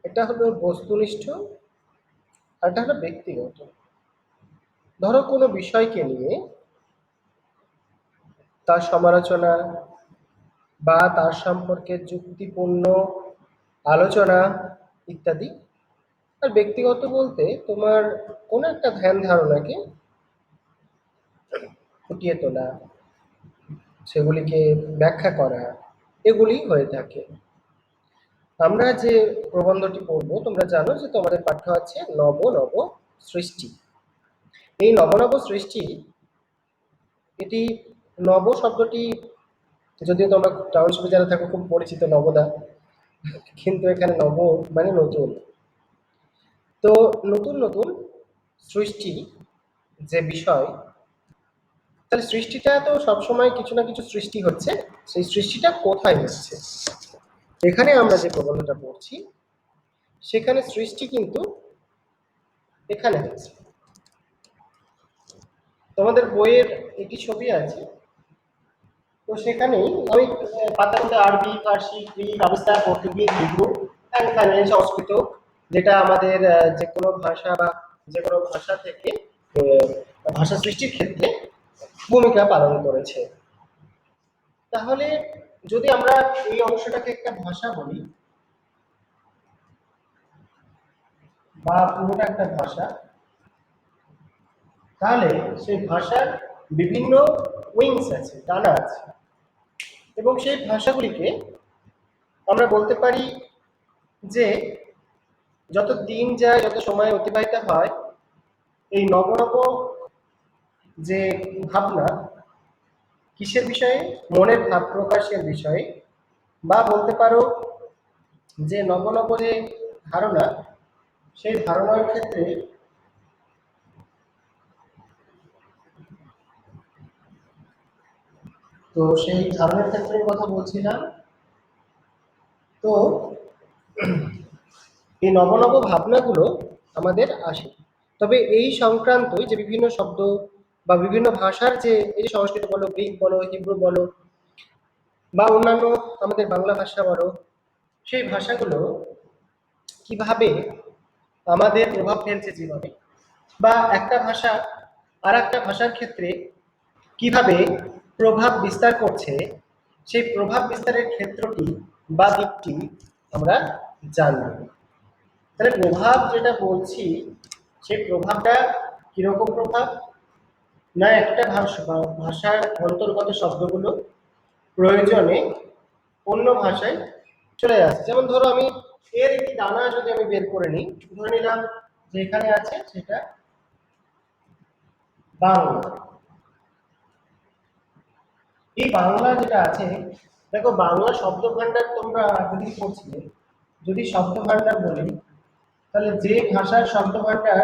এটা হলো বস্তুনিষ্ঠ আর এটা হলো ব্যক্তিগত। ধরো কোনো বিষয়কে নিয়ে তার সমালোচনা বা তার সম্পর্কে যুক্তিপূর্ণ আলোচনা ইত্যাদি। আর ব্যক্তিগত বলতে তোমার কোনো একটা ধ্যান ধারণাকে ফুটিয়ে তোলা, সেগুলিকে ব্যাখ্যা করা, এগুলি হয়ে থাকে। আমরা যে প্রবন্ধটি পড়বো, তোমরা জানো যে তোমাদের পাঠ্য আছে নব নব সৃষ্টি। এই নব নব সৃষ্টি, এটি নব শব্দটি যদিও তোমরা টাউনশিপে যারা থাকো খুব পরিচিত নবদা, কিন্তু এখানে নব মানে নতুন। তো নতুন নতুন সৃষ্টি যে বিষয়, তাহলে সৃষ্টিটা তো সবসময় কিছু না কিছু সৃষ্টি হচ্ছে, সেই সৃষ্টিটা কোথায় হচ্ছে? এখানে আমরা যে প্রবন্ধটা পড়ছি সেখানে সৃষ্টি কিন্তু এখানে হচ্ছে। তোমাদের বইয়ের একটি ছবি আছে, তো সেখানেই আমি পাতার মধ্যে আরবি, ফার্সি, গ্রিক, আবিস্তা, পর্তুগিজ, হিব্রু, এখানে সংস্কৃত, যেটা আমাদের যে কোনো ভাষা বা যে কোনো ভাষা থেকে ভাষা সৃষ্টির ক্ষেত্রে ভূমিকা পালন করেছে। তাহলে যদি আমরা এই অংশটাকে একটা ভাষা বলি বা পুরোটা একটা ভাষা, তাহলে সেই ভাষার বিভিন্ন উইংস আছে, ডানা আছে, এবং সেই ভাষাগুলিকে আমরা বলতে পারি যে যত দিন যায়, যত সময় অতিবাহিত হয়, এই নব নব যে ভাবনা, কিসের বিষয়ে? মনের ভাব প্রকাশের বিষয়ে, বা বলতে পারো যে নব নব যে ধারণা, সেই ধারণার ক্ষেত্রে তো সেই ধারণার ক্ষেত্রে কথা বলছিলাম। তো এই নব নব ভাবনাগুলো আমাদের আসে। তবে এই সংক্রান্তই যে বিভিন্ন শব্দ বা বিভিন্ন ভাষার যে এই যে সংস্কৃত বলো, গ্রিক বলো, হিব্রু বলো, বা অন্যান্য আমাদের বাংলা ভাষা বলো, সেই ভাষাগুলো কিভাবে আমাদের প্রভাব ফেলছে জীবনে, বা একটা ভাষা আর একটা ভাষার ক্ষেত্রে কিভাবে প্রভাব বিস্তার করছে, সেই প্রভাব বিস্তারের ক্ষেত্রটি বা দিকটি আমরা জানব। তাহলে প্রভাব যেটা বলছি, সেই প্রভাবটা কিরকম প্রভাব? না একটা ভাষার অন্তর্গত শব্দগুলো প্রয়োজনে অন্য ভাষায় চলে আসছে। যেমন ধরো আমি এর একটি দানা যদি আমি বের করে নিই, ধরে নিলাম যে এখানে আছে সেটা বাংলা। এই বাংলা যেটা আছে, দেখো বাংলা শব্দ ভান্ডার তোমরা যদি পড়ছিলে, যদি শব্দ ভান্ডার বলি, তাহলে যে ভাষার শব্দ ভান্ডার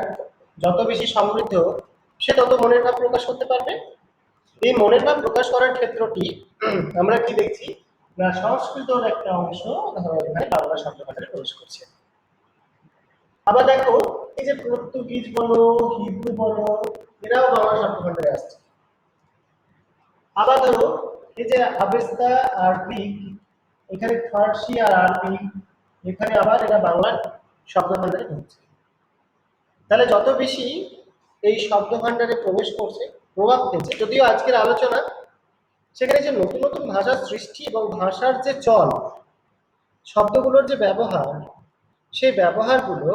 যত বেশি সমৃদ্ধ, সে তত মনের ভাব প্রকাশ করতে পারবে। এই মনের ভাব প্রকাশ করার ক্ষেত্রটি আমরা কি দেখছি না সংস্কৃতর একটা অংশ ধরো এখানে বাংলা শব্দ ভান্ডারে প্রবেশ করছে। আবার দেখো এই যে পর্তুগিজ বলো, হিব্রু বলো, এরাও বাংলা শব্দ ভান্ডারে আসছে। আবার ধরো এই যে আবেস্তা আর গ্রিক, এখানে ফার্সি আর আরবি, এখানে আবার এরা বাংলার শব্দ ভান্ডারে ঢুকছে। তাহলে যত বেশি এই শব্দ ভান্ডারে প্রবেশ করছে, প্রভাব ফেলছে, যদিও আজকের আলোচনা সেখানে যে নতুন নতুন ভাষার সৃষ্টি এবং ভাষার যে চল, শব্দগুলোর যে ব্যবহার, সেই ব্যবহারগুলো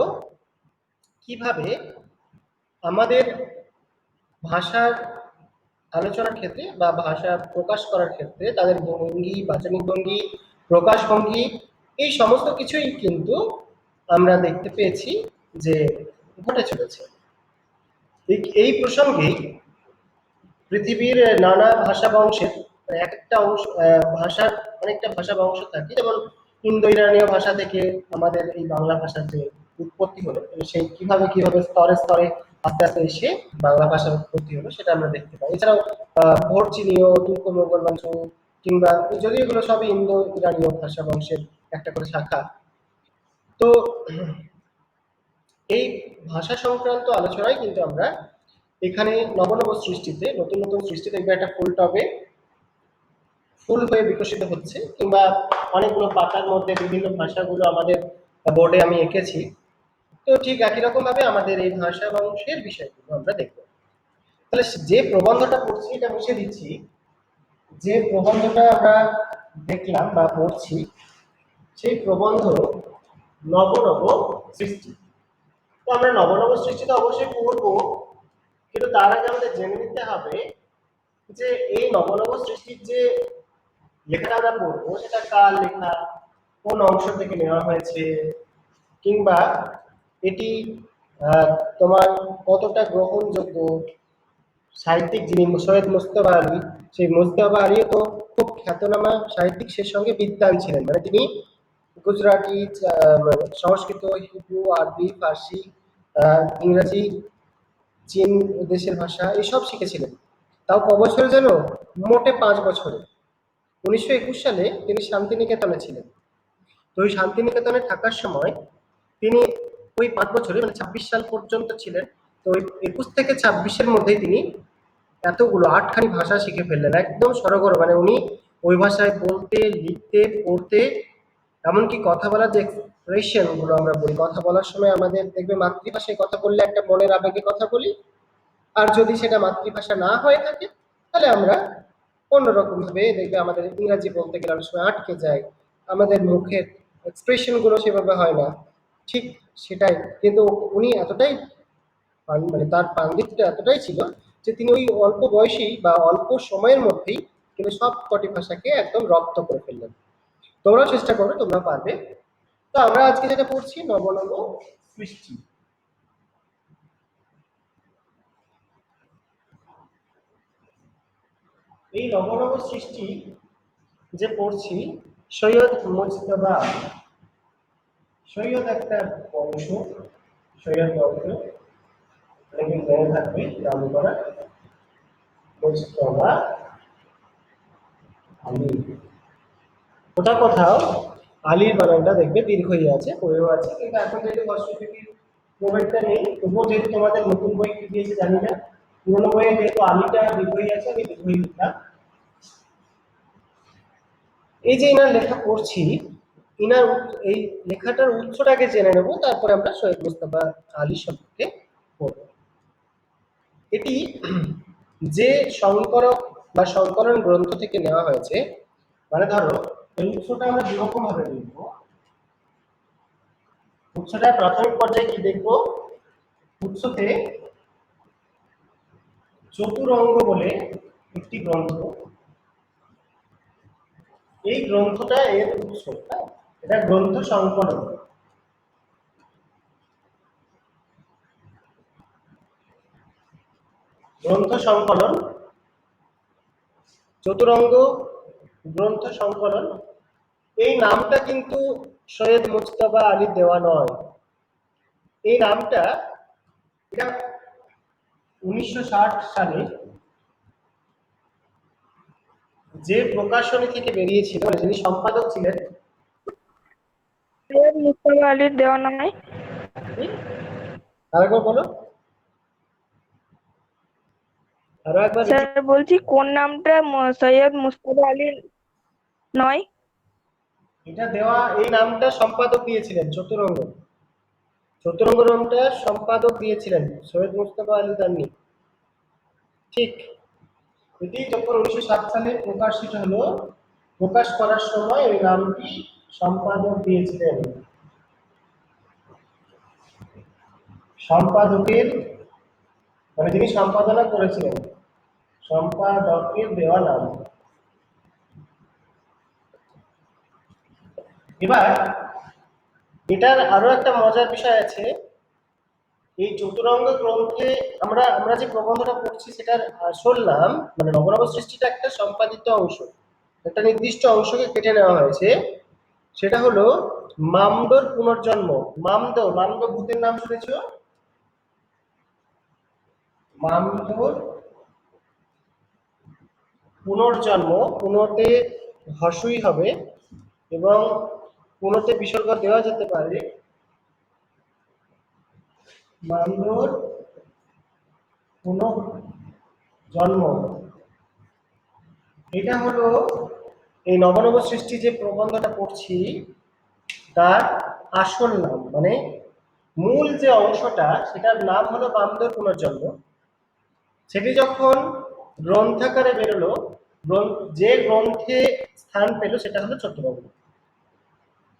কিভাবে আমাদের ভাষার আলোচনার ক্ষেত্রে বা ভাষা প্রকাশ করার ক্ষেত্রে তাদের ভঙ্গি, বাচনিক ভঙ্গি, প্রকাশ ভঙ্গি, এই সমস্ত কিছুই কিন্তু আমরা দেখতে পেয়েছি যে ঘটে চলেছে। এই প্রসঙ্গেই পৃথিবীর নানা ভাষা বংশের এক একটা অংশ, ভাষার অনেকটা ভাষা বংশ থাকে, যেমন ইন্দো ইরানীয় ভাষা থেকে আমাদের এই বাংলা ভাষার যে উৎপত্তি হলো, সেই কিভাবে কিভাবে স্তরে স্তরে আস্তে আস্তে এসে বাংলা ভাষার উৎপত্তি হলো সেটা আমরা দেখতে পাই। এছাড়াও ভোরচীনীয়, তুর্ক মোগল বংশ, কিংবা যদি এগুলো সবই ইন্দো ইরানীয় ভাষা বংশের একটা করে শাখা। তো এই ভাষা সংক্রান্ত আলোচনায় কিন্তু আমরা এখানে নবনব সৃষ্টিতে, নতুন নতুন সৃষ্টি দেখবে একটা ফুল টবে ফুল হয়ে বিকশিত হচ্ছে, কিংবা অনেকগুলো পাতার মধ্যে বিভিন্ন ভাষাগুলো আমাদের বোর্ডে আমি এঁকেছি। তো ঠিক একই রকম ভাবে আমাদের এই ভাষা বংশের বিষয়গুলো আমরা দেখব। তাহলে যে প্রবন্ধটা পড়ছি এটা মুছে দিচ্ছি। যে প্রবন্ধটা আমরা দেখলাম বা পড়ছি সেই প্রবন্ধ নব নব সৃষ্টি। তো আমরা নব নব সৃষ্টি তো অবশ্যই পড়বো, কিন্তু তার আগে আমাদের জেনে নিতে হবে যে এই নব নব সৃষ্টির যে লেখাটা আমরা পড়বো সেটা কার লেখা, কোন অংশ থেকে নেওয়া হয়েছে, কিংবা এটি আহ, তোমার কতটা গ্রহণযোগ্য। সাহিত্যিক যিনি সৈয়দ মুজতবা আলী, সেই মুজতবা আলী তো খুব খ্যাতনামা সাহিত্যিক, সে সঙ্গে বিদ্বান ছিলেন, মানে তিনি গুজরাটি, মানে সংস্কৃত, হিব্রু, আরবি, ফার্সি, ইংরাজি, চীন দেশের ভাষা এসব শিখেছিলেন। তাও ক বছরে যেন, মোটে 5 বছরে। 1921 সালে তিনি শান্তিনিকেতনে ছিলেন। তো ওই শান্তিনিকেতনে থাকার সময় তিনি ওই 5 বছরে মানে 26 সাল পর্যন্ত ছিলেন। তো ওই 21 থেকে 26-এর মধ্যেই তিনি এতগুলো 8খানি ভাষা শিখে ফেললেন একদম সরগর, মানে উনি ওই ভাষায় বলতে, লিখতে, পড়তে, এমনকি কথা বলার যে এক্সপ্রেশন গুলো আমরা বলি, কথা বলার সময় আমাদের দেখবে মাতৃভাষায় কথা বললে একটা মনের আবেগে কথা বলি, আর যদি সেটা মাতৃভাষা না হয়ে থাকে তাহলে আমরা অন্যরকম ভাবে দেখবে আমাদের ইংরাজি বলতে গেলে অনেক সময় আটকে যায়, আমাদের মুখের এক্সপ্রেশন গুলো সেভাবে হয় না। ঠিক সেটাই, কিন্তু উনি এতটাই মানে তার পাণ্ডিত্যটা এতটাই ছিল যে তিনি ওই অল্প বয়সেই বা অল্প সময়ের মধ্যেই কিন্তু সব কটি ভাষাকে একদম রপ্ত করে ফেললেন। তোমরাও চেষ্টা করো, তোমরা পারবে। তো আমরা আজকে যেটা পড়ছি নব নব সৃষ্টি। এই নব নব সৃষ্টি যে পড়ছি সৈয়দ মুজতবা আলী। সৈয়দ একটা বংশ, সৈয়দ বংশ অনেকে জেনে থাকবে, নাম করা মুজতবা আলী। কোথাও কোথাও আলীর বানানটা দেখবে দীর্ঘই আছে, পড়েও আছে, কিন্তু এখন যেহেতু হস্তলিপির প্রভেদটা নেই, তবুও যেহেতু তোমাদের নতুন বই কি দিয়েছে জানি না, পুরোনো বইয়ে যেহেতু আলীটা দীর্ঘই আছে আমি দীর্ঘই লিখলাম। এই যে ইনার লেখা পড়ছি, ইনার এই লেখাটার উৎসটাকে জেনে নেব, তারপরে আমরা সৈয়দ মুজতবা আলী সম্পর্কে পড়ব। এটি যে সংকরক বা সংকলন গ্রন্থ থেকে নেওয়া হয়েছে, মানে ধরো এই উৎসটা আমরা দুরকম ভাবে দেখব। উৎসটা প্রাথমিক পর্যায়ে কি দেখব, উৎসতে চতুরঙ্গ বলে একটি গ্রন্থ, এই গ্রন্থটা এর উৎস, হ্যাঁ, এটা গ্রন্থ সংকলন। গ্রন্থ সংকলন, চতুরঙ্গ গ্রন্থ সংকলন, এই নামটা কিন্তু সৈয়দ মুজতবা আলী দেওয়া নয়। এই নামটা এটা 1960 সালে যে প্রকাশনী থেকে বেরিয়েছিল, মানে যিনি সম্পাদক ছিলেন, সৈয়দ মুজতবা আলীর দেওয়া নয়। আরেকবার বলো, আরো একবার স্যার বলছি কোন নামটা সৈয়দ মুজতবা আলীর নয়? এটা দেওয়া, এই নামটা সম্পাদক দিয়েছিলেন চতুরঙ্গ। চতুরঙ্গ নামটা সম্পাদক দিয়েছিলেন সৈয়দ মুজতবা আলী দান্নি। ঠিক, এটি যখন 1960 সালে প্রকাশিত হলো, প্রকাশ করার সময় ওই নামটি সম্পাদক দিয়েছিলেন। সম্পাদকের মানে যিনি সম্পাদনা করেছিলেন, সম্পাদকের দেওয়া নাম। এবার এটার আরো একটা মজার বিষয় আছে, এই চতুরঙ্গ গ্রন্থে আমরা আমরা যে প্রবন্ধটা পড়ছি সেটার আসল নাম, মানে নবনব সৃষ্টিটা একটা সম্পাদিত অংশ, একটা নির্দিষ্ট অংশকে কেটে নেওয়া হয়েছে, সেটা হলো মামদোর পুনর্জন্ম। মামদো, মামদো ভূতের নাম শুনেছো? মামদোর পুনর্জন্ম, পুনতে হর্ষই হবে এবং পুনতে বিসর্গ দেওয়া যেতে পারে। মামদোর পুনর্জন্ম, এটা হলো এই নবনব সৃষ্টি যে প্রবন্ধটা পড়ছি, তার আসল নাম, মানে মূল যে অংশটা সেটার নাম হলো বামদের পুনর্জন্ম। সেটি যখন গ্রন্থাকারে বেরোলো, যে গ্রন্থে স্থান পেল সেটা হলো চতুরঙ্গ।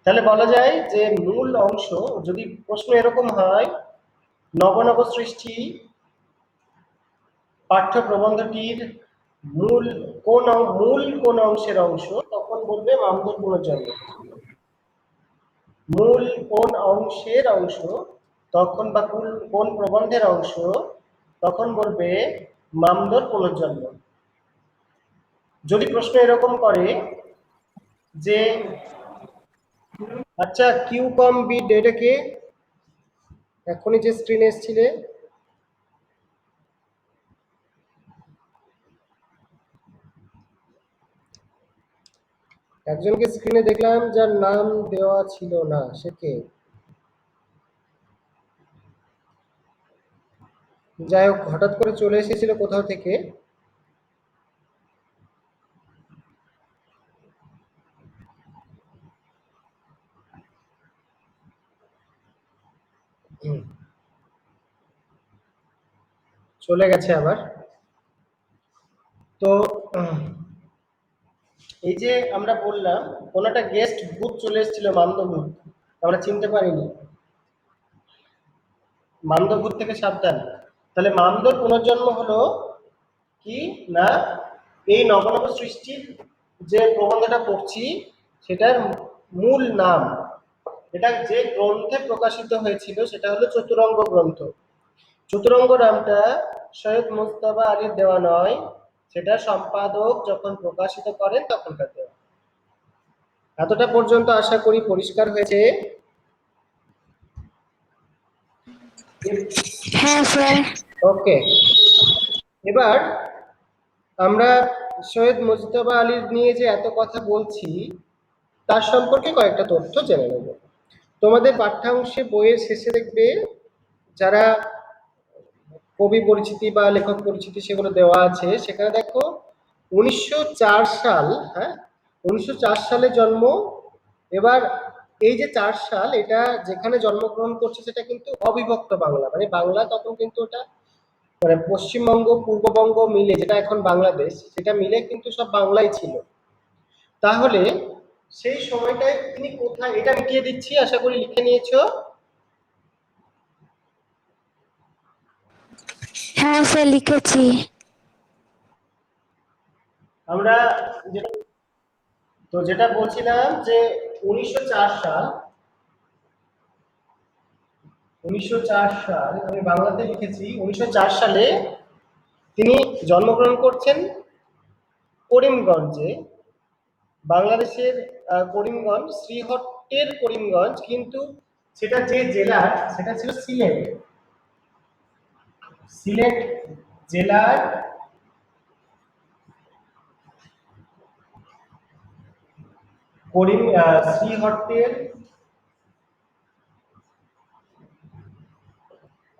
তাহলে বলা যায় যে মূল অংশ, যদি প্রশ্ন এরকম হয় নব সৃষ্টি পাঠ্য প্রবন্ধটির মূল কোন অংশের অংশ, তখন বলবে মামদুর পুনর্জন্ম। মূল কোন অংশের অংশ তখন, বা কোন প্রবন্ধের অংশ, তখন বলবে মামদুর পুনর্জন্ম। যদি প্রশ্ন এরকম করে যে আচ্ছা কিউ কম বিট, এটা কে এখনই যে স্ক্রিনে এসেছিলে? একজনকে স্ক্রিনে দেখলাম যার নাম দেওয়া ছিল না, সে কে? যাই হোক, হঠাৎ করে চলে এসেছিল কোথাও থেকে। চলে গেছে আবার। তো এই যে আমরা বললাম কোন একটা গেস্ট ভূত চলে এসেছিল, মান্দভূত, আমরা চিনতে পারিনি। মান্দভূত থেকে সাবধান। তাহলে মামদর পুনর্জন্ম হলো কি না, এই নব সৃষ্টির যে প্রবন্ধটা পড়ছি সেটার মূল নাম, এটা যে গ্রন্থে প্রকাশিত হয়েছিল সেটা হলো চতুরঙ্গ গ্রন্থ। চতুরঙ্গ নামটা সৈয়দ মুজতবা আলীর দেওয়া নয়, সেটা সম্পাদক যখন প্রকাশিত করেন তখনকার দেওয়া। এতটা পর্যন্ত আশা করি পরিষ্কার হয়েছে। হ্যাঁ স্যার। ওকে, এবার আমরা সৈয়দ মুজতবা আলীর নিয়ে যে এত কথা বলছি তার সম্পর্কে কয়েকটা তথ্য জেনে নেব। তোমাদের পাঠ্যাংশে বইয়ের শেষে দেখবে যারা কবি পরিচিতি বা লেখক পরিচিতি সেগুলো দেওয়া আছে, সেখানে দেখো 1904 সাল, হ্যাঁ 1904 সালে জন্ম। এবার এই যে 4 সাল, এটা যেখানে জন্মগ্রহণ করছে সেটা কিন্তু অবিভক্ত বাংলা, মানে বাংলা তখন কিন্তু ওটা মানে পশ্চিমবঙ্গ পূর্ববঙ্গ মিলে, যেটা এখন বাংলাদেশ, সেটা মিলে কিন্তু সব বাংলাই ছিল। তাহলে সেই সময়টায় তিনি কোথায়, এটা মিটিয়ে দিচ্ছি, আশা করি লিখে নিয়েছো। হ্যাঁ স্যার লিখেছি। আমরা যেটা বলছিলাম যে 1904 সাল, 1904 সাল আমি বাংলাতে লিখেছি। 1904 সালে তিনি জন্মগ্রহণ করছেন করিমগঞ্জে, বাংলাদেশের করিমগঞ্জ, শ্রীহট্টের করিমগঞ্জ, কিন্তু সেটা যে জেলার, সেটা ছিল সিলেট। সিলেট জেলার শ্রীহট্টের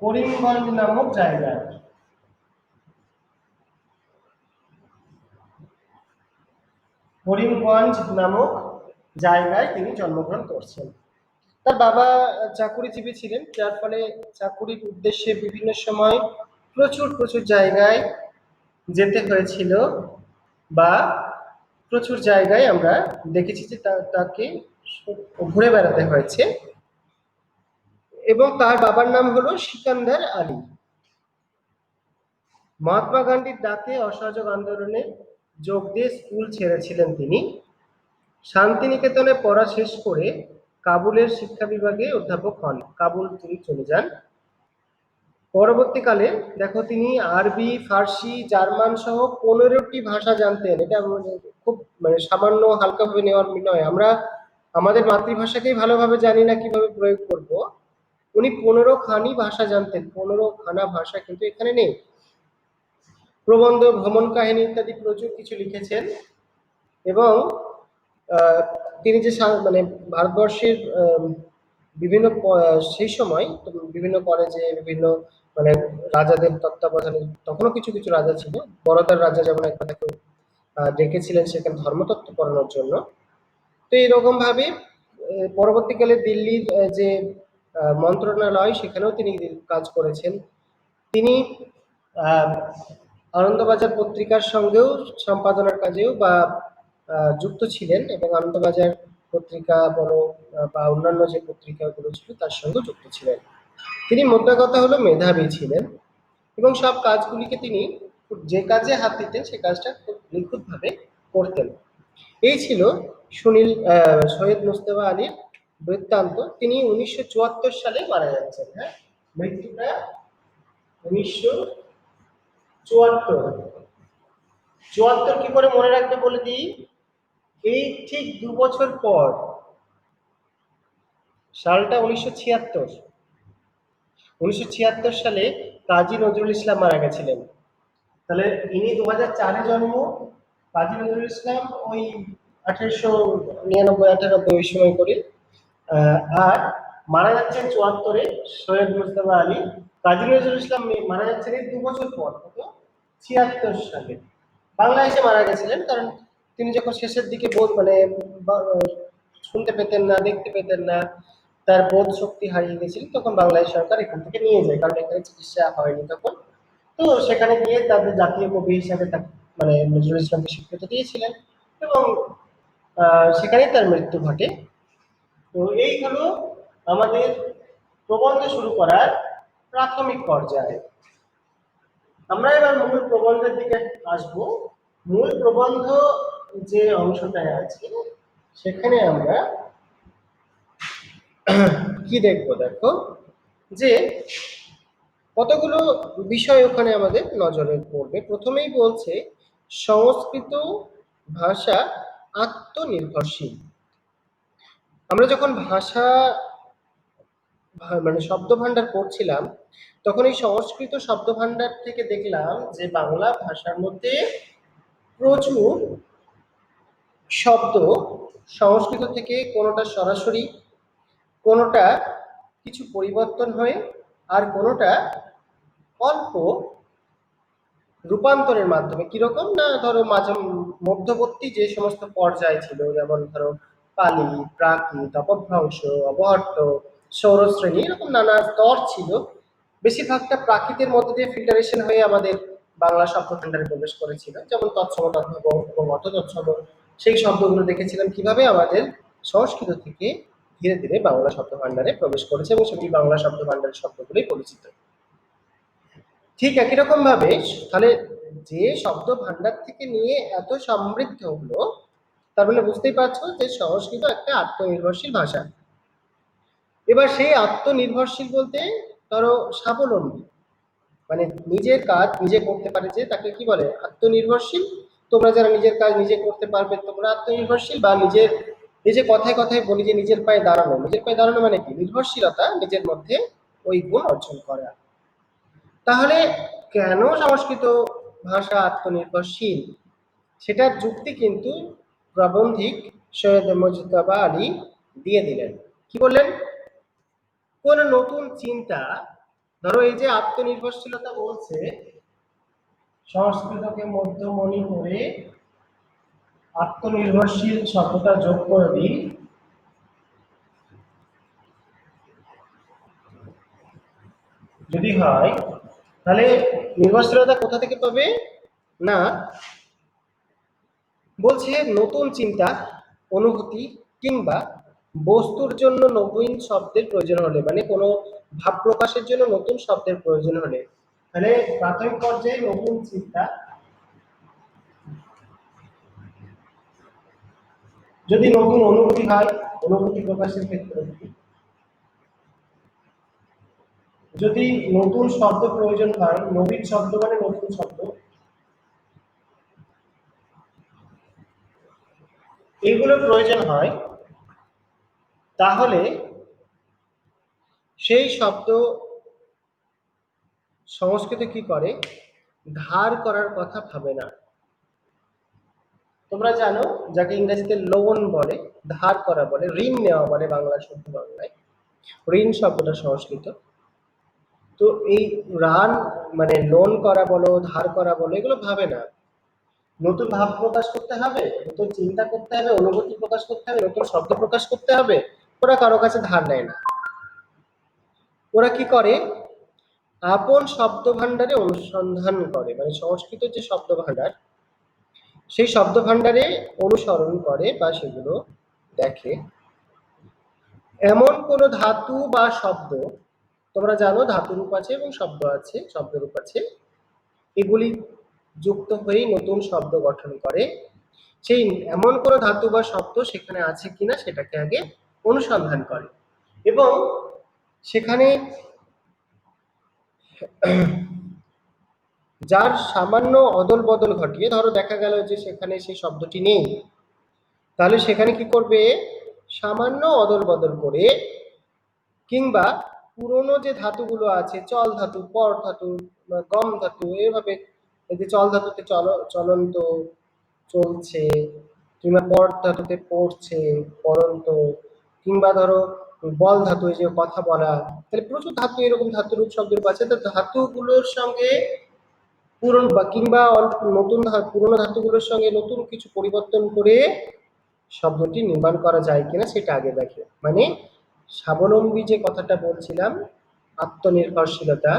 করিমগঞ্জ নামক জায়গায়, করিমগঞ্জ নামক জায়গায় তিনি জন্মগ্রহণ করছেন। তার বাবা চাকুরিজীবী ছিলেন, যার ফলে চাকুরির উদ্দেশ্যে বিভিন্ন সময় প্রচুর প্রচুর জায়গায় যেতে হয়েছিল, বা প্রচুর জায়গায় আমরা দেখেছি যে তাকে ঘুরে বেড়াতে হয়েছে। এবং তার বাবার নাম হলো সিকান্দার আলী। মহাত্মা গান্ধীর ডাকে অসহযোগ আন্দোলনে যোগ দিয়ে স্কুল ছেড়েছিলেন তিনি। শান্তিনিকেতনে পড়া শেষ করে কাবুলের শিক্ষা বিভাগে অধ্যাপক হন, কাবুল তিনি চলে যান। পরবর্তীকালে দেখো তিনি আরবি, ফার্সি, জার্মান সহ 15টি ভাষা জানতেন। এটা খুব মানে সামান্য হালকাভাবে নেওয়ার নয়, আমরা আমাদের মাতৃভাষাকেই ভালোভাবে জানি না কিভাবে প্রয়োগ করব। উনি 15 খানি ভাষা জানতেন, 15 খানা ভাষা কিন্তু এখানে নেই। প্রবন্ধ, ভ্রমণ কাহিনী ইত্যাদি প্রচুর কিছু লিখেছেন। এবং তিনি যে মানে ভারতবর্ষের বিভিন্ন সেই সময় বিভিন্ন কলেজে বিভিন্ন মানে রাজাদের তত্ত্বাবধানে, তখনও কিছু কিছু রাজা ছিল, বরদার রাজা যেমন একবার তাকে ডেকেছিলেন সেখানে ধর্মতত্ত্ব পড়ানোর জন্য। তো এইরকম ভাবে পরবর্তীকালে দিল্লির যে মন্ত্রণালয়, সেখানেও তিনি কাজ করেছেন। তিনি আহ, আনন্দবাজার পত্রিকার সঙ্গেও সম্পাদনার কাজেও বা যুক্ত ছিলেন, এবং আনন্দবাজার পত্রিকা বলো বা অন্যান্য যে পত্রিকাগুলো ছিল তার সঙ্গেও যুক্ত ছিলেন। তিনি মোদ্দা কথা হলো মেধাবী ছিলেন, এবং সব কাজগুলিকে তিনি যে কাজে হাত দিতেন সে কাজটা খুব নিখুঁতভাবে করতেন। এই ছিল সৈয়দ মুজতবা আলীর বৃত্তান্ত। তিনি 1974 সালে মারা যাচ্ছেন। হ্যাঁ, মৃত্যুটা 1974। 74 কি করে মনে রাখবে বলে দিই। এই ঠিক 2 বছর পর, সালটা 1976, 1976 সালে কাজী নজরুল ইসলাম মারা গেছিলেন। তাহলে ইনি 2004-এ জন্ম, কাজী নজরুল ইসলাম ওই 1899-98 ওই সময় করে, আর মারা যাচ্ছেন 74-এ সৈয়দ মুজতবা আলী। কাজী নজরুল ইসলাম মারা যাচ্ছেন এই 2 বছর পর, কত, 76 সালে। বাংলা এসে মারা গেছিলেন, কারণ তিনি যখন শেষের দিকে মানে শুনতে পেতেন না, দেখতে পেতেন না, তার বোধ শক্তি হারিয়ে গেছিল, তখন বাংলাদেশ সরকার এখান থেকে নিয়ে যায়, কারণ এখানে চিকিৎসা হয়নি তখন। তো সেখানে গিয়ে তাদের জাতীয় কবি হিসাবে তাকে মানে নজরুল ইসলামকে স্বীকৃতি দিয়েছিলেন, এবং সেখানেই তার মৃত্যু ঘটে। তো এই হলো আমাদের প্রবন্ধ শুরু করার প্রাথমিক পর্যায়ে। আমরা এবার মূল প্রবন্ধের দিকে আসব। মূল প্রবন্ধ যে অংশটায় আছে সেখানে আমরা কি দেখবো, দেখো যে কতগুলো বিষয় ওখানে আমাদের নজরে পড়বে। প্রথমেই বলছে সংস্কৃত ভাষা আত্মনির্ভরশীল। আমরা যখন ভাষা মানে শব্দ ভান্ডার পড়ছিলাম, তখন এই সংস্কৃত শব্দ ভান্ডার থেকে দেখলাম যে বাংলা ভাষার মধ্যে প্রচুর শব্দ সংস্কৃত থেকে কোনোটা সরাসরি, কোনোটা কিছু পরিবর্তন হয়ে, আর কোনোটা অল্প রূপান্তরের মাধ্যমে। কিরকম না, ধরো মাঝে মধ্যবর্তী যে সমস্ত পর্যায় ছিল, যেমন ধরো পালি, প্রাকৃত, অপভ্রংশ, অবহট্ট, সৌরশ্রেণী, এরকম নানা স্তর ছিল। বেশিরভাগটা প্রাকৃতের মধ্যে দিয়ে ফিল্টারেশন হয়ে আমাদের বাংলা শব্দ ভান্ডারে প্রবেশ করেছিল, যেমন তৎসম, তদ্ভব এবং অততৎসম। সেই শব্দগুলো দেখেছিলাম কিভাবে আমাদের সংস্কৃত থেকে ধীরে ধীরে বাংলা শব্দ ভান্ডারে প্রবেশ করেছে, এবং সেটি বাংলা শব্দ ভান্ডারের শব্দগুলোই পরিচিত। ঠিক একই রকম ভাবে তাহলে যে শব্দ ভান্ডার থেকে নিয়ে এত সমৃদ্ধ হলো, তার মানে বুঝতেই পারছো যে সংস্কৃত একটা আত্মনির্ভরশীল ভাষা। এবার সেই আত্মনির্ভরশীল বলতে ধরো স্বাবলম্বী, মানে নিজের কাজ নিজে করতে পারে, যে তাকে কি বলে, আত্মনির্ভরশীল। তোমরা যারা নিজের কাজ নিজে করতে পারবে তোমরা আত্মনির্ভরশীল। বা নিজের, এই যে কথায় কথায় বলি যে নিজের পায়ে দাঁড়ানো, নিজের পায়ে দাঁড়ানো মানে কি, নির্ভরশীলতা, নিজের মধ্যে ওই গুণ অর্জন করা। তাহলে কেন সংস্কৃত ভাষা আত্মনির্ভরশীল, সেটার যুক্তি কিন্তু প্রাবন্ধিক সৈয়দ মুজতবা আলী দিয়ে দিলেন। কি বললেন, কোন নতুন চিন্তা, ধরো এই যে আত্মনির্ভরশীলতা বলছে, সংস্কৃতকে মধ্যমণি করে আত্মনির্ভরশীল শব্দটা যোগ করে দিই, যদি হয়, তাহলে নির্ভরশীলতা কোথা থেকে পাবে না, বলছে নতুন চিন্তা, অনুভূতি কিংবা বস্তুর জন্য নবীন শব্দের প্রয়োজন হলে, মানে কোনো ভাব প্রকাশের জন্য নতুন শব্দের প্রয়োজন হলে, তাহলে প্রাথমিক পর্যায়ে নতুন চিন্তা, যদি নতুন অনুভূতি হয়, অনুভূতি প্রকাশের ক্ষেত্রে যদি নতুন শব্দ প্রয়োজন হয়, নবীন শব্দ মানে নতুন শব্দ, এগুলো প্রয়োজন হয়, তাহলে সেই শব্দ সংস্কৃত কি করে, ধার করার কথা ভাবে না। তোমরা জানো যাকে ইংরেজিতে লোন বলে, ধার করা বলে, ঋণ নেওয়া বলে বাংলা, শুদ্ধ বাংলায় ঋণ শব্দটা সংস্কৃত। তো এই রান মানে লোন করা বলো, ধার করা বলো, এগুলো ভাবে না। নতুন ভাব প্রকাশ করতে হবে, নতুন চিন্তা করতে হবে, অনুভূতি প্রকাশ করতে হবে, নতুন শব্দ প্রকাশ করতে হবে, ওরা কারো কাছে ধার নেয় না। ওরা কি করে, আপন শব্দ ভাণ্ডারে অনুসন্ধান করে, মানে সংস্কৃত যে শব্দ ভাণ্ডার, সেই শব্দ ভাণ্ডারে অনুসরণ করে বা সেগুলো দেখে এমন কোন ধাতু বা শব্দ, তোমরা জানো ধাতুরূপ আছে এবং শব্দ আছে, শব্দরূপ আছে, এগুলি যুক্ত হয়েই নতুন শব্দ গঠন করে। সেই এমন কোন ধাতু বা শব্দ সেখানে আছে কিনা সেটাকে আগে অনুসন্ধান করে এবং সেখানে যার সামান্য অদল বদল ঘটিয়ে, ধরো দেখা গেল যে সেখানে সেই শব্দটি নেই, তাহলে সেখানে কি করবে, সামান্য অদল বদল করে কিংবা পুরনো যে ধাতুগুলো আছে, চল ধাতু, পর ধাতু, গম ধাতু, এভাবে এই যে চল ধাতুতে চলন্ত, চলছে, কিংবা পর ধাতুতে পড়ছে, পড়ন্ত, কিংবা ধরো বল ধাতু, এই যে কথা বলা, তাহলে প্রচুর ধাতু, এরকম ধাতুরূপ শব্দরূপ আছে। তো ধাতুগুলোর সঙ্গে পুরনো বা কিংবা নতুন পুরনো ধাতুগুলোর সঙ্গে নতুন কিছু পরিবর্তন করে শব্দটি নির্মাণ করা যায় কিনা সেটা আগে দেখে। মানে স্বাবলম্বী যে কথাটা বলছিলাম, আত্মনির্ভরশীলতা,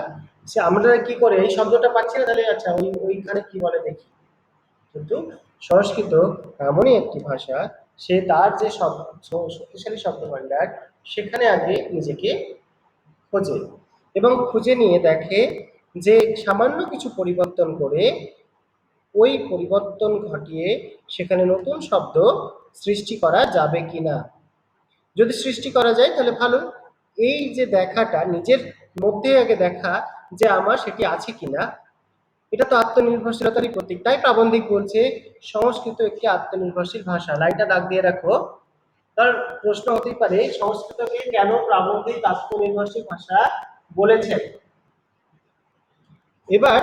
সে আমরা কি করে এই শব্দটা পাচ্ছি না, তাহলে আচ্ছা ওইখানে কি বলে দেখি। কিন্তু সংস্কৃত এমনই একটি ভাষা, সে তার যে শক্তিশালী শব্দ ভাণ্ডার, সেখানে আগে নিজেকে খোঁজে এবং খুঁজে নিয়ে দেখে যে সামান্য কিছু পরিবর্তন করে, ওই পরিবর্তন ঘটিয়ে সেখানে নতুন শব্দ সৃষ্টি করা যাবে কিনা। যদি সৃষ্টি করা যায় তাহলে ভালো। এই যে দেখাটা, নিজের মধ্যে আগে দেখা যে আমার সেটি আছে কিনা, এটা তো আত্মনির্ভরশীলতারই প্রতীক। তাই প্রাবন্ধিক বলছে সংস্কৃত একটি আত্মনির্ভরশীল ভাষা। লাইনটা দাগ দিয়ে রাখো। তার প্রশ্ন হতেই পারে সংস্কৃতকে কেন প্রাবন্ধিক আত্মনির্ভরশীল ভাষা বলেছেন। এবার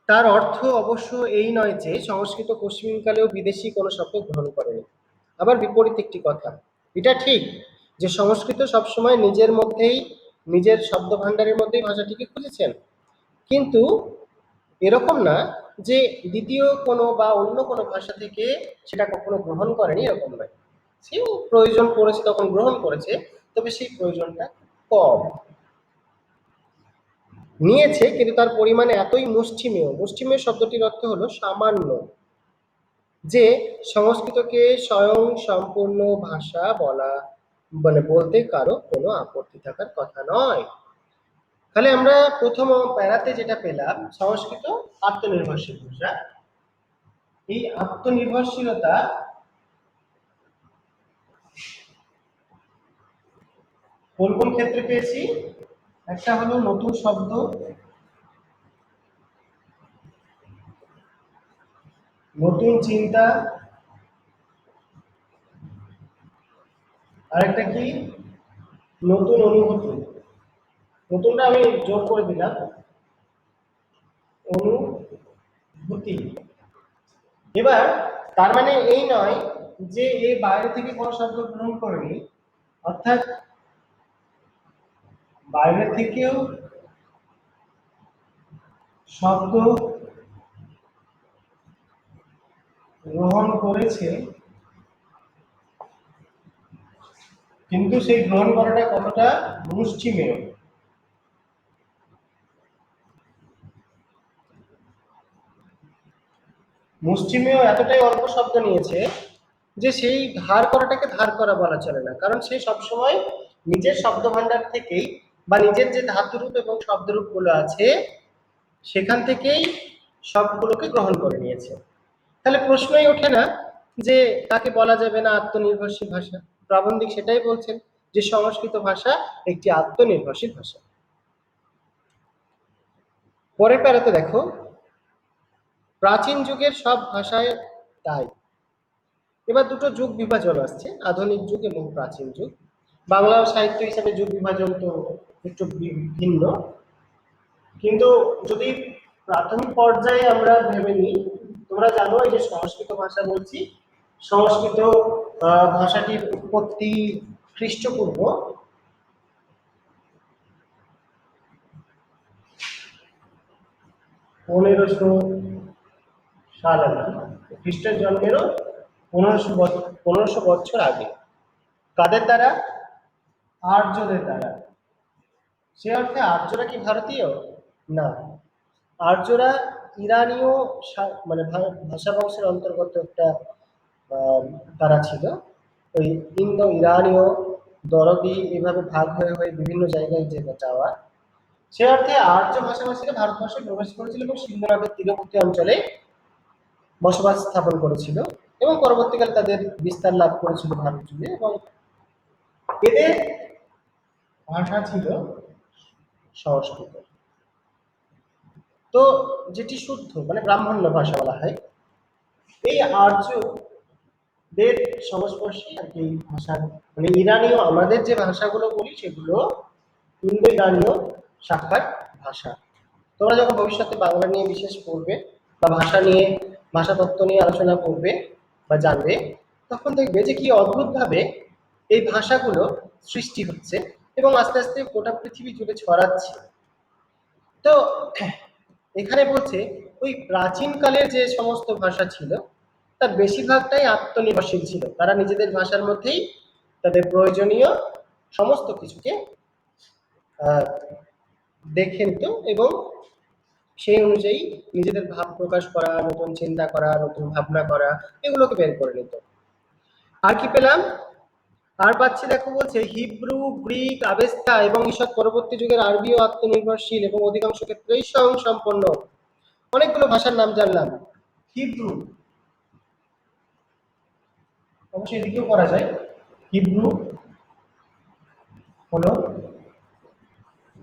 তার অর্থ অবশ্য এই নয় যে সংস্কৃত পশ্চিমকালেও বিদেশি কোনো শব্দ গ্রহণ করেনি। আবার বিপরীত একটি কথা, এটা ঠিক যে সংস্কৃত সবসময় নিজের মধ্যেই, নিজের শব্দ ভাণ্ডারের মধ্যেই ভাষাটিকে খুঁজেছেন, কিন্তু এরকম না যে দ্বিতীয় কোনো বা অন্য কোনো ভাষা থেকে সেটা কখনো গ্রহণ করেনি, এরকম নয়। সেও প্রয়োজন পড়েছে তখন গ্রহণ করেছে, তবে সেই প্রয়োজনটা কম নিয়েছে, কিন্তু তার পরিমাণে এতই মুষ্টিমেয়। মুষ্টিমেয় শব্দটির অর্থ হলো সামান্য, যে সংস্কৃতকে স্বয়ং সম্পূর্ণ ভাষা বলা, মানে বলতে কারো কোনো আপত্তি থাকার কথা নয়। তাহলে আমরা প্রথম প্যারাতে যেটা পেলাম, সংস্কৃত আত্মনির্ভরশীল ভাষা। এই আত্মনির্ভরশীলতা কোন কোন ক্ষেত্রে পেয়েছি, একটা হলো নতুন শব্দ, নতুন চিন্তা, আরেকটা কি, নতুন অনুভূতি। নতুনটা আমি যোগ করে দিলাম, অনুভূতি। এবার তার মানে এই নয় যে এই বাইরে থেকে কোনো শব্দ গ্রহণ করেনি, অর্থাৎ বাইরে থেকেও শব্দ গ্রহণ করেছে, কিন্তু সেই গ্রহণ করাটা কতটা মুষ্টিমেয়। মুষ্টিমেয় এতটাই অল্প শব্দ নিয়েছে যে সেই ধার করাটাকে ধার করা বলা চলে না, কারণ সে সবসময় নিজের শব্দ ভাণ্ডার থেকেই বা নিজের যে ধাতুরূপ এবং শব্দরূপ গুলো আছে সেখান থেকেই সবগুলোকে গ্রহণ করে নিয়েছে। তাহলে প্রশ্নই ওঠে না যে তাকে বলা যাবে না আত্মনির্ভরশীল ভাষা। প্রাবন্ধিক সেটাই বলছেন যে সংস্কৃত ভাষা একটি আত্মনির্ভরশীল ভাষা। পরের প্যারাতে দেখো, প্রাচীন যুগের সব ভাষায় তাই। এবার দুটো যুগ বিভাজন আসছে, আধুনিক যুগ এবং প্রাচীন যুগ। বাংলা সাহিত্য হিসাবে যুগ বিভাজন তো একটু ভিন্ন, কিন্তু যদি প্রাথমিক পর্যায়ে আমরা ভেবে নিই, তোমরা জানো এই যে সংস্কৃত ভাষা বলছি, সংস্কৃত ভাষাটির উৎপত্তি খ্রিস্টপূর্ব 1500 সাল। খ্রিস্টের জন্মেরও 1500 বছর আগে। কাদের দ্বারা? আর্যদের দ্বারা। সে অর্থে আর্যরা কি ভারতীয়? না, আর্যরা ইরানীয় মানে ভাষা বংশের অন্তর্গত একটা তারা ছিল। ওই ইন্দো ইরানীয়, দরদি, এভাবে ভাগ হয়ে হয়ে বিভিন্ন জায়গায় যে যাওয়া, সে অর্থে আর্য ভাষাভাষীরা ভারতবর্ষে প্রবেশ করেছিল এবং সিন্ধু নদের তীরবর্তী অঞ্চলে বসবাস স্থাপন করেছিল এবং পরবর্তীকালে তাদের বিস্তার লাভ করেছিল ভারত জুড়ে। এবং এদের ভাষা ছিল সংস্কৃত। তো যেটি শুদ্ধ মানে ব্রাহ্মণ্য ভাষা বলা হয়। এই আর্যদের সংস্পর্শে আর কি ভাষা, মানে ইরানীয়, আমাদের যে ভাষাগুলো বলি সেগুলো ইন্দো ইরানীয় শাখার ভাষা। তোমরা যখন ভবিষ্যতে বাংলা নিয়ে বিশেষ পড়বে বা ভাষা নিয়ে, ভাষাতত্ত্ব নিয়ে আলোচনা করবে বা জানবে, তখন দেখবে যে কি অদ্ভুতভাবে এই ভাষাগুলো সৃষ্টি হচ্ছে এবং আস্তে আস্তে গোটা পৃথিবী জুড়ে ছড়াচ্ছে। তো এখানে বলছে ওই প্রাচীনকালের যে সমস্ত ভাষা ছিল তার বেশিরভাগটাই আত্মনির্ভরশীল ছিল। তারা নিজেদের ভাষার মধ্যেই তাদের প্রয়োজনীয় সমস্ত কিছুকে দেখে নিত এবং সেই অনুযায়ী নিজেদের ভাব প্রকাশ করা, নতুন চিন্তা করা, নতুন ভাবনা করা, এগুলোকে বের করে নিত। আর কি পেলাম? আর পাচ্ছি, দেখো বলছে হিব্রু, গ্রিক, আবেস্তা এবং ঈষৎ পরবর্তী যুগের আরবীয় আত্মনির্ভরশীল এবং অধিকাংশ ক্ষেত্রেই স্বয়ং সম্পন্ন। অনেকগুলো ভাষার নাম জানলাম। হিব্রু অবশ্যই এদিকেও করা যায়। হিব্রু হলো,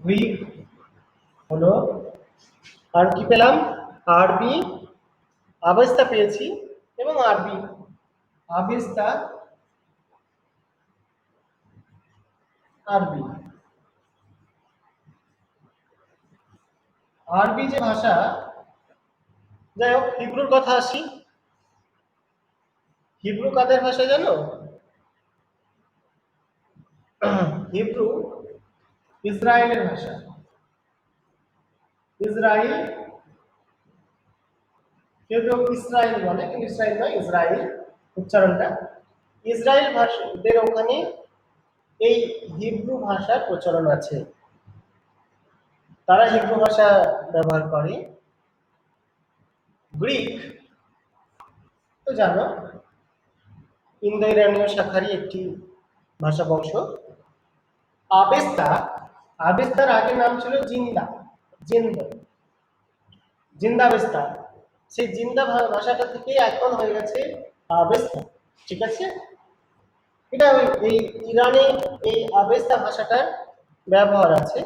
গ্রিক হলো, আর কি পেলাম? আরবি, আবেস্তা পেয়েছি এবং আরবি, আবেস্তা, আরবি। আরবি যে ভাষা, যাই হোক, হিব্রুর কথা আসি। হিব্রু কাদের ভাষা জানো? হিব্রু ইসরায়েলের ভাষা। ইসরায়েল, কেউ কেউ ইসরায়েল বলে, কিন্তু ইসরায়েল নয়, ইসরায়েল উচ্চারণটা। ইসরায়েল ভাষাদের ওখানে এই হিব্রু ভাষার প্রচলন আছে, তারা হিব্রু ভাষা ব্যবহার করে। গ্রিক তো জানো ইন্দো ইরানীয় শাখারই একটি ভাষা বংশ। আবেস্তা, আবেস্তার আগে নাম ছিল জিন্দা, জিন্দ, জিন্দাবেস্তা। সেই জিন্দা ভাষাটা থেকে এখন হয়ে গেছে আবেস্তা। ঠিক আছে, এটা এই ইরানে এই আবেস্তা ভাষাটার ব্যবহার আছে।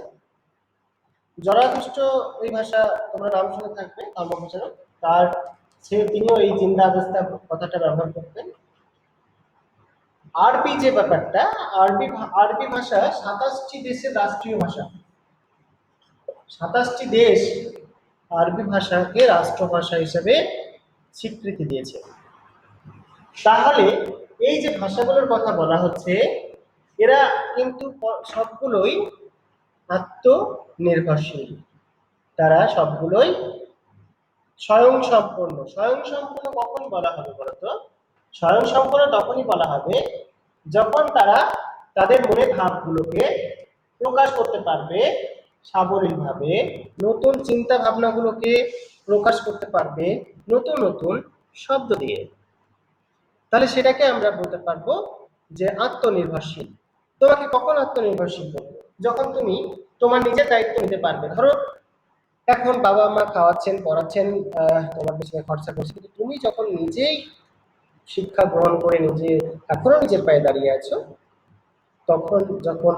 জরাথুস্ট এই ভাষা তোমরা নাম শুনে থাকবে, ধর্মপ্রচারক, তার তিনিও এই জিন্দা আবেস্তা কথাটা ব্যবহার করতেন। আরবি যে ব্যাপারটা, আরবি আরবি ভাষা 27টি দেশের রাষ্ট্রীয় ভাষা। 27টি দেশ আরবি ভাষাকে রাষ্ট্রভাষা হিসেবে স্বীকৃতি দিয়েছে। তাহলে এই যে ভাষাগুলোর কথা বলা হচ্ছে, এরা কিন্তু সবগুলোই আত্মনির্ভরশীল, তারা সবগুলোই স্বয়ংসম্পূর্ণ। স্বয়ংসম্পূর্ণ কখন বলা হবে বলতো? স্বয়ংসম্পূর্ণ তখনই বলা হবে যখন তারা তাদের মনে ভাবগুলোকে প্রকাশ করতে পারবে সাবলীলভাবে, নতুন চিন্তা ভাবনাগুলোকে প্রকাশ করতে পারবে নতুন নতুন শব্দ দিয়ে। তাহলে সেটাকে আমরা বলতে পারবো যে আত্মনির্ভরশীল। তোমাকে কখন আত্মনির্ভরশীল করবে? যখন তুমি তোমার নিজের দায়িত্ব নিতে পারবে। ধরো এখন বাবা মা খাওয়াচ্ছেন, পড়াচ্ছেন, তোমার পেছনে খরচা করছে, কিন্তু তুমি যখন নিজেই শিক্ষা গ্রহণ করে নিজে এখনো নিজের পায়ে দাঁড়িয়ে আছো, তখন যখন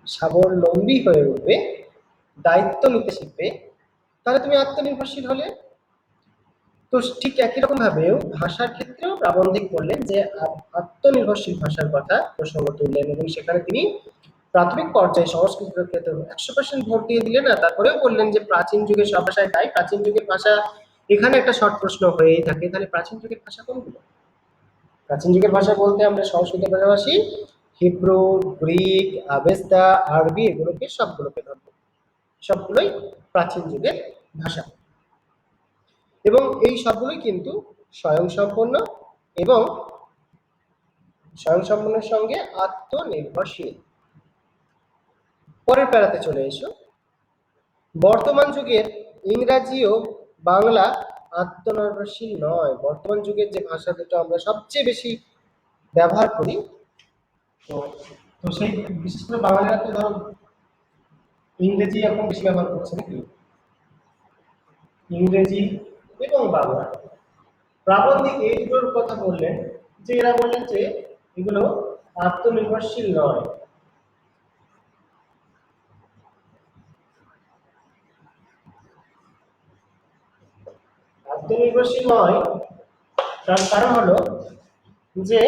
স্বাবলম্বী হয়ে উঠবে, দায়িত্ব নিতে শিখবে, তাহলে তুমি আত্মনির্ভরশীল হলে। তো ঠিক একই রকম ভাবেও ভাষার ক্ষেত্রেও প্রাবন্ধিক বললেন যে আত্মনির্ভরশীল ভাষার কথা প্রসঙ্গ তুললেন এবং সেখানে তিনি প্রাথমিক পর্যায়ে সংস্কৃতের ক্ষেত্রে 100% ভোট দিয়ে দিলেন না, তারপরেও বললেন যে প্রাচীন যুগের সব ভাষায় তাই। প্রাচীন যুগের ভাষা, এখানে একটা শর্ট প্রশ্ন হয়েই থাকে, তাহলে প্রাচীন যুগের ভাষা কোনগুলো? প্রাচীন যুগের ভাষা বলতে আমরা সংস্কৃতের পাশাপাশি হিব্রু, গ্রিক, আবেস্তা, আরবি, এগুলোকে সবগুলোকে ধরবো, সবগুলোই প্রাচীন যুগের ভাষা। এবং এই সবগুলোই কিন্তু স্বয়ংসম্পূর্ণ এবং স্বয়ংসম্পূর্ণের সঙ্গে আত্মনির্ভরশীল। পরের প্যারাতে চলে এসো। বর্তমান যুগের ইংরাজি ও বাংলা আত্মনির্ভরশীল নয়। বর্তমান যুগের যে ভাষা দুটো আমরা সবচেয়ে বেশি ব্যবহার করি, তো তো সেই বিশেষ করে বাঙালিরা তো ধরো ইংরেজি এখন বেশি ব্যবহার করছে নাকি, ইংরেজি এবং বাংলা। প্রাবন্ধিক এই দুটোর কথা বললেন, যে এরা বললেন যে এগুলো আত্মনির্ভরশীল নয়। আত্মনির্ভরশীল নয় তার কারণ হলো যে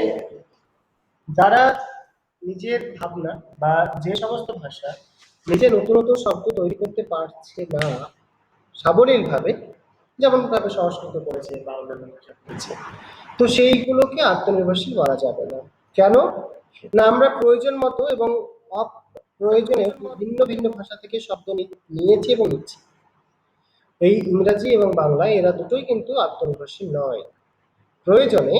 যারা নিজের ভাবনা বা যে সমস্ত ভাষা নিজে নতুন নতুন শব্দ তৈরি করতে পারছে না সাবলীলভাবে, যেমন ভাবে সংস্কৃত করেছে বা অন্যান্য ভাষা করেছে, তো সেইগুলোকে আত্মনির্ভরশীল বলা যাবে না। কেন না, আমরা প্রয়োজন মতো এবং অপ্রয়োজনে ভিন্ন ভিন্ন ভাষা থেকে শব্দ নিয়েছি এবং নিচ্ছি। এই ইংরাজি এবং বাংলা এরা দুটোই কিন্তু আত্মনির্ভরশীল নয়। প্রয়োজনে,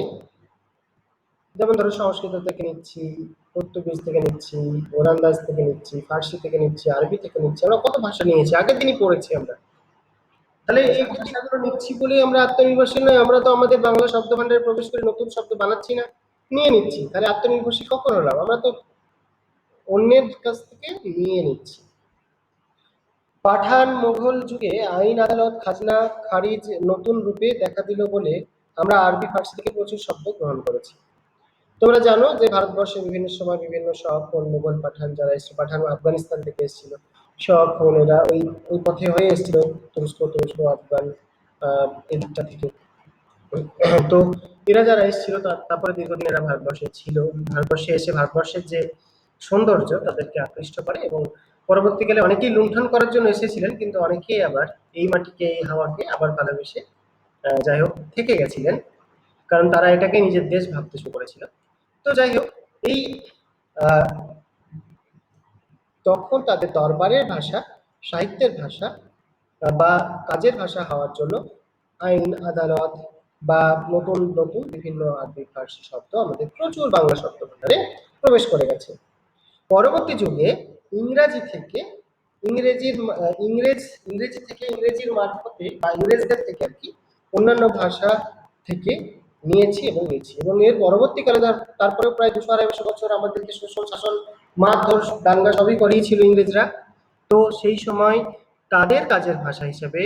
যেমন ধরো সংস্কৃত থেকে নিচ্ছি, পর্তুগিজ থেকে নিচ্ছি, ওরান্দাজ থেকে নিচ্ছি, ফার্সি থেকে নিচ্ছি, আরবি থেকে নিচ্ছি, আমরা কত ভাষা নিয়েছি, আগের দিনই পড়েছি আমরা। তাহলে এই ভাষাগুলো নিচ্ছি বলেই আমরা আত্মনির্ভরশীল নয়। আমরা তো আমাদের বাংলা শব্দ ভান্ডারে প্রবেশ করে নতুন শব্দ বানাচ্ছি না, নিয়ে নিচ্ছি। তাহলে আত্মনির্ভরশীল কখন হলাম? আমরা তো অন্যের কাছ থেকে নিয়ে নিচ্ছি। পাঠান মুঘল যুগে আইন আদালত খাজনা খারিজ নতুন রূপে দেখা দিল বলে আমরা আরবি ফার্সি থেকে প্রচুর শব্দ গ্রহণ করেছি। তোমরা জানো যে ভারতবর্ষে বিভিন্ন সময় বিভিন্ন শক মুঘল পাঠান যারা এসেছিল, পাঠান আফগানিস্তান থেকে এসেছিল, শক এরা ওই ওই পথে হয়ে এসেছিল, তুরস্ক আফগান এই দিকটা থেকে। তো এরা যারা এসেছিল তারপরে দীর্ঘদিন এরা ভারতবর্ষে ছিল। ভারতবর্ষে এসে ভারতবর্ষের যে সৌন্দর্য তাদেরকে আকৃষ্ট করে, এবং পরবর্তীকালে অনেকেই লুণ্ঠন করার জন্য এসেছিলেন, কিন্তু অনেকেই আবার এই মাটিকে এই হাওয়াকে আবার ভালোবেসে যাই হোক থেকে গেছিলেন, কারণ তারা এটাকে নিজের দেশ ভাবতে শুরু করেছিল। তো যাই হোক, এই আহ, তখন তাদের দরবারের ভাষা, সাহিত্যের ভাষা বা কাজের ভাষা হওয়ার জন্য আইন আদালত বা নতুন নতুন বিভিন্ন আরবি ফার্সি শব্দ আমাদের প্রচুর বাংলা শব্দ ভাণ্ডারে প্রবেশ করে গেছে। পরবর্তী যুগে ইংরাজি থেকে ইংরেজি থেকে ইংরেজির মারফতে বা ইংরেজদের থেকে আর কি অন্যান্য ভাষা থেকে নিয়েছি এবং নিয়েছি, এবং এর পরবর্তীকালে তারপরে প্রায় 200-250 বছর আমাদেরকে শোষণ শাসন মারধর দাঙ্গা সবই করিয়েছিল ইংরেজরা। তো সেই সময় তাদের কাজের ভাষা হিসেবে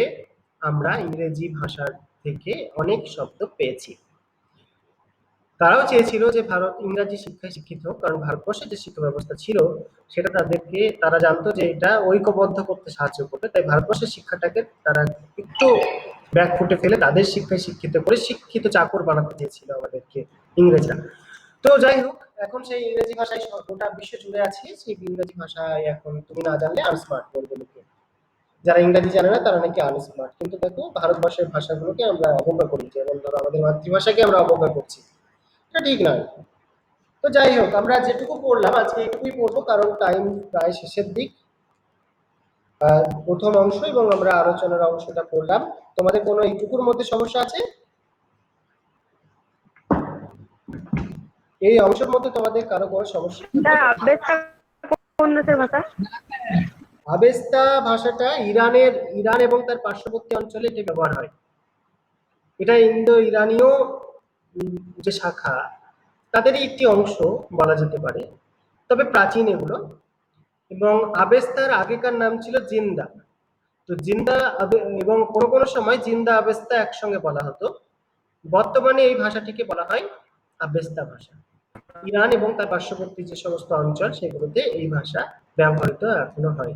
আমরা ইংরেজি ভাষার থেকে অনেক শব্দ পেয়েছি। তারাও চেয়েছিল যে ভারত ইংরাজি শিক্ষায় শিক্ষিত হোক, কারণ ভারতবর্ষের যে শিক্ষা ব্যবস্থা ছিল সেটা তারা জানতো যে এটা ঐক্যবদ্ধ করতে সাহায্য করবে, তাই ভারতবর্ষের শিক্ষাটাকে তারা একটু ব্যাক ফুটে ফেলে তাদের শিক্ষায় শিক্ষিত করে শিক্ষিত চাকর বানাতে চেয়েছিল আমাদেরকে ইংরেজরা। তো যাই হোক, এখন সেই ইংরেজি ভাষায় গোটা বিশ্ব জুড়ে আছে। সেই ইংরেজি ভাষায় এখন তুমি না জানলে আনস্মার্ট বলবে লোকে। যারা ইংরেজি জানে না তারা নাকি আনস্মার্ট, কিন্তু দেখো ভারতবর্ষের ভাষাগুলোকে আমরা অবজ্ঞা করি, যেমন ধরো আমাদের মাতৃভাষাকে আমরা অবজ্ঞা করছি, এটা ঠিক নয়। তো যাই হোক, আমরা যেটুকু পড়লাম আজকে এটুকুই পড়বো, কারণ টাইম প্রায় শেষের দিক। প্রথম অংশ এবং আমরা আলোচনার অংশটা করলাম। তোমাদের কোনো এইটুকুর মধ্যে সমস্যা আছে? এই অংশের মধ্যে তোমাদের কারো কোনো সমস্যা তা থাকলে? আবেগটা কোন দেশের ভাষা? আবেস্তা ভাষাটা ইরান এবং তার পার্শ্ববর্তী অঞ্চলে এটি ব্যবহার হয়। এটা ইন্দো ইরানীয় যে শাখা তাদেরই একটি অংশ বলা যেতে পারে, তবে প্রাচীন এগুলো। এবং আবেস্তার আগেকার নাম ছিল জিন্দা। তো এবং কোনো কোনো সময় জিন্দা আবেস্তা একসঙ্গে বলা হতো। বর্তমানে এই ভাষাটিকে বলা হয় আবেস্তা ভাষা। ইরান এবং তার পার্শ্ববর্তী যে সমস্ত অঞ্চল সেগুলোতে এই ভাষা ব্যবহৃত এখনো হয়।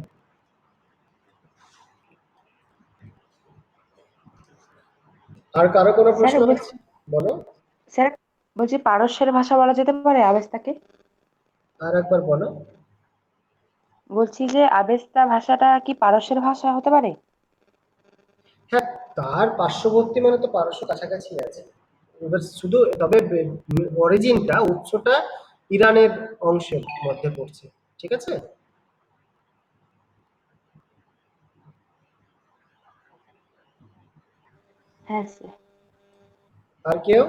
আর কারো কোনো স্যার প্রশ্ন বলছি, আছে? বলো। স্যার বলছি পারস্যের ভাষা বলা যেতে পারে আবেস্তাকে? আর একবার বলো। বলছি যে আবেস্তা ভাষাটা কি পারস্যের ভাষা হতে পারে? হ্যাঁ, তার পার্শ্ববর্তী মানে তো পারস্য কাছাকাছি আছে। এবার শুধু তবে অরিজিনটা উৎসটা ইরানের অংশের মধ্যে পড়ছে, ঠিক আছে। হ্যাঁ স্যার। আর কেউ?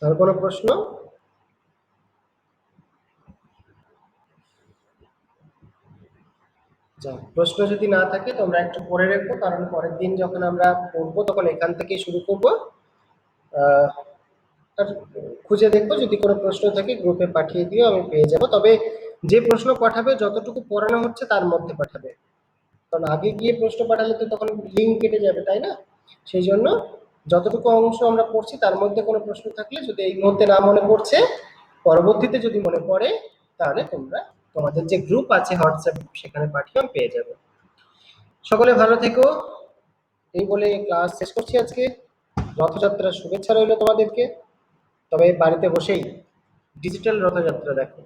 আর কোনো প্রশ্ন? যাক, প্রশ্ন যদি না থাকে তোমরা একটু পড়ে রেখো, কারণ পরের দিন যখন আমরা পড়বো তখন এখান থেকেই শুরু করবো। আহ, আর খুঁজে দেখবো, যদি কোনো প্রশ্ন থাকে গ্রুপে পাঠিয়ে দিও, আমি পেয়ে যাব। তবে যে প্রশ্ন পাঠাবে যতটুকু পড়ানো হচ্ছে তার মধ্যে পাঠাবে, কারণ আগে গিয়ে প্রশ্ন পাঠালে তো তখন লিঙ্ক কেটে যাবে, তাই না? সেই জন্য যতটুকু অংশ আমরা পড়ছি তার মধ্যে কোনো প্রশ্ন থাকলে, যদি এই মুহূর্তে না মনে পড়ছে, পরবর্তীতে যদি মনে পড়ে, তাহলে তোমরা তোমাদের যে গ্রুপ আছে হোয়াটসঅ্যাপ গ্রুপ, সেখানে পাঠিয়ে আমি পেয়ে যাবো। সকলে ভালো থেকো, এই বলে ক্লাস শেষ করছি আজকে। রথযাত্রার শুভেচ্ছা রইলো তোমাদেরকে। তবে বাড়িতে বসেই ডিজিটাল রথযাত্রা দেখো।